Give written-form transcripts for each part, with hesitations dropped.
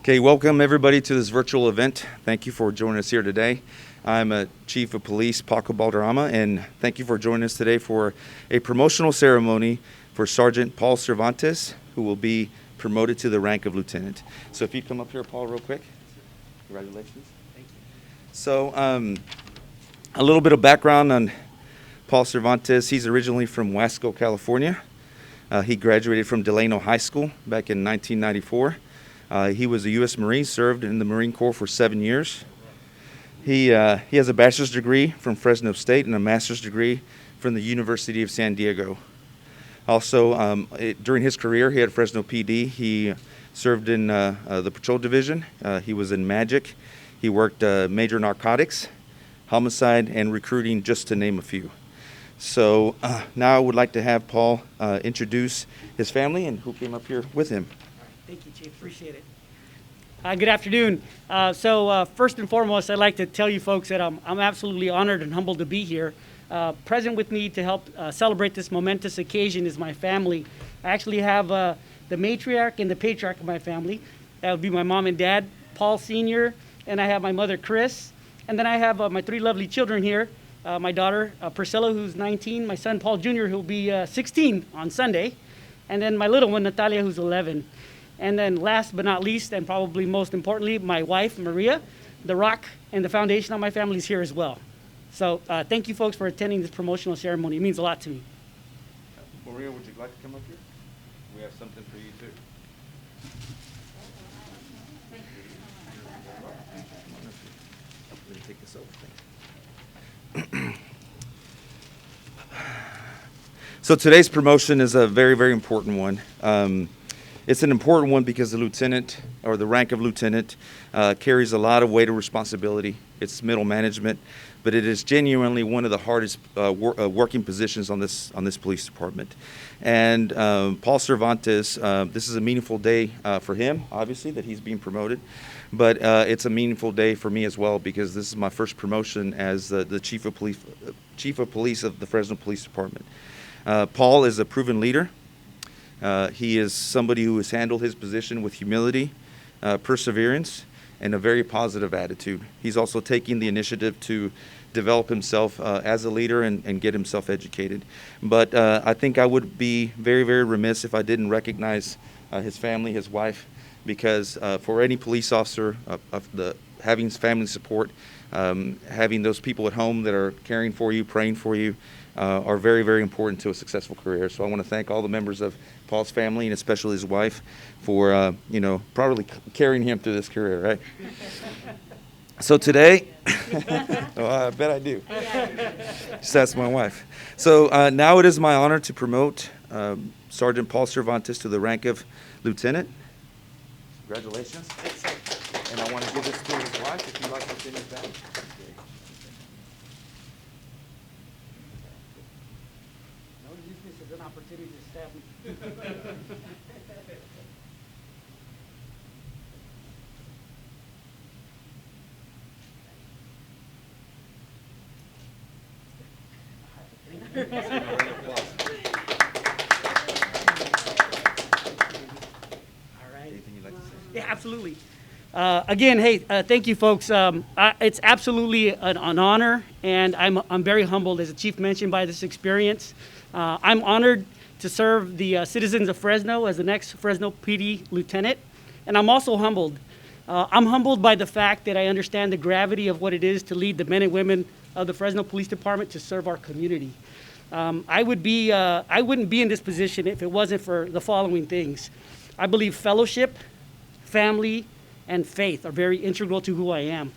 Okay, welcome everybody to this virtual event. Thank you for joining us here today. I'm Chief of Police Paul Cervantes, and thank you for joining us today for a promotional ceremony for Sergeant Paul Cervantes, who will be promoted to the rank of lieutenant. So if you come up here, Paul, real quick. Congratulations. Thank you. So a little bit of background on Paul Cervantes. He's originally from Wasco, California. He graduated from Delano High School back in 1994. He was a U.S. Marine, served in the Marine Corps for 7 years. He has a bachelor's degree from Fresno State and a master's degree from the University of San Diego. Also, during his career, he had Fresno PD. He served in the patrol division. He was in MAGIC. He worked major narcotics, homicide, and recruiting, just to name a few. So now I would like to have Paul introduce his family and who came up here with him. Thank you, Chief. Appreciate it. Good afternoon. First and foremost, I'd like to tell you folks that I'm absolutely honored and humbled to be here. Present with me to help celebrate this momentous occasion is my family. I actually have the matriarch and the patriarch of my family. That would be my mom and dad, Paul Sr., and I have my mother, Chris. And then I have my three lovely children here. My daughter, Priscilla, who's 19, my son, Paul Jr., who'll be 16 on Sunday, and then my little one, Natalia, who's 11. And then last but not least, and probably most importantly, my wife, Maria. The rock and the foundation of my family is here as well. So thank you folks for attending this promotional ceremony. It means a lot to me. Maria, would you like to come up here? We have something for you too. Let me take this over. So today's promotion is a very, very important one. It's an important one because the lieutenant, or the rank of lieutenant, carries a lot of weight of responsibility. It's middle management, but it is genuinely one of the hardest working positions on this police department. And Paul Cervantes, this is a meaningful day for him, obviously, that he's being promoted. But it's a meaningful day for me as well because this is my first promotion as the chief of police of the Fresno Police Department. Paul is a proven leader. He is somebody who has handled his position with humility, perseverance, and a very positive attitude. He's also taking the initiative to develop himself as a leader and get himself educated. But I think I would be very, very remiss if I didn't recognize his family, his wife, because for any police officer, having family support, having those people at home that are caring for you, praying for you, are very, very important to a successful career. So I want to thank all the members of Paul's family and especially his wife for, probably carrying him through this career, right? So today, I bet I do. Just ask my wife. So now it is my honor to promote Sergeant Paul Cervantes to the rank of lieutenant. Congratulations. And I want to give this to his wife, if you'd like to finish that. An opportunity to stab me. All right. Anything you'd like to say? Yeah, absolutely. Again, hey, thank you, folks. It's absolutely an honor, and I'm very humbled, as the chief mentioned, by this experience. I'm honored to serve the citizens of Fresno as the next Fresno PD lieutenant, and I'm also humbled. I'm humbled by the fact that I understand the gravity of what it is to lead the men and women of the Fresno Police Department to serve our community. I wouldn't be in this position if it wasn't for the following things. I believe fellowship, family, and faith are very integral to who I am.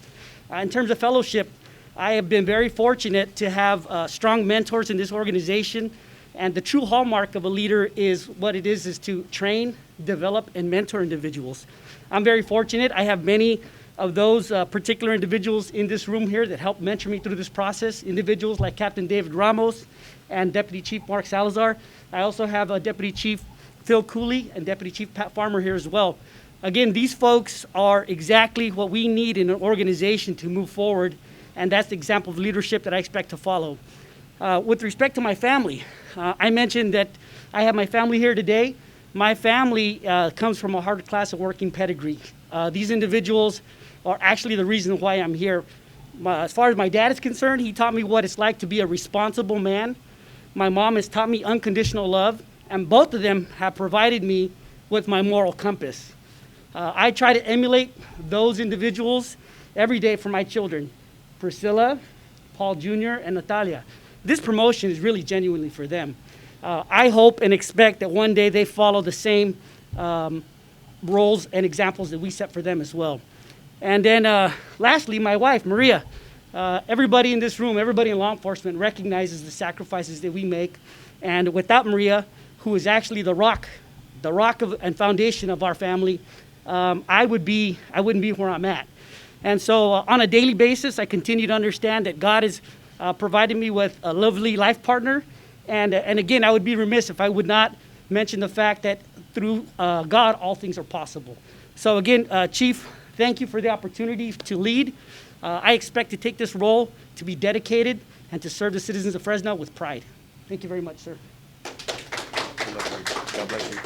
In terms of fellowship, I have been very fortunate to have strong mentors in this organization, and the true hallmark of a leader is what it is to train, develop, and mentor individuals. I'm very fortunate. I have many of those particular individuals in this room here that helped mentor me through this process, individuals like Captain David Ramos and Deputy Chief Mark Salazar. I also have Deputy Chief Phil Cooley and Deputy Chief Pat Farmer here as well. Again, these folks are exactly what we need in an organization to move forward, and that's the example of leadership that I expect to follow. With respect to my family, I mentioned that I have my family here today. my family comes from a hard class of working pedigree. These individuals are actually the reason why I'm here. As far as my dad is concerned, he taught me what it's like to be a responsible man. My mom has taught me unconditional love, and both of them have provided me with my moral compass. I try to emulate those individuals every day for my children, Priscilla, Paul Jr., and Natalia. This promotion is really genuinely for them. I hope and expect that one day they follow the same roles and examples that we set for them as well. And then lastly, my wife, Maria. Everybody in this room, everybody in law enforcement recognizes the sacrifices that we make. And without Maria, who is actually the rock and foundation of our family, I wouldn't be where I'm at. And so on a daily basis, I continue to understand that God has provided me with a lovely life partner. And again, I would be remiss if I would not mention the fact that through God, all things are possible. So again, Chief, thank you for the opportunity to lead. I expect to take this role to be dedicated and to serve the citizens of Fresno with pride. Thank you very much, sir. God bless you.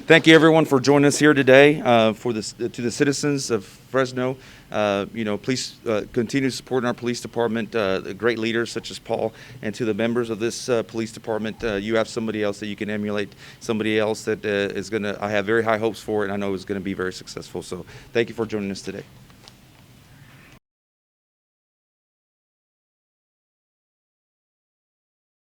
Thank you, everyone, for joining us here today. To the citizens of Fresno, please continue supporting our police department, great leaders such as Paul, and to the members of this police department, you have somebody else that you can emulate, somebody else that I have very high hopes for, and I know is going to be very successful. So thank you for joining us today.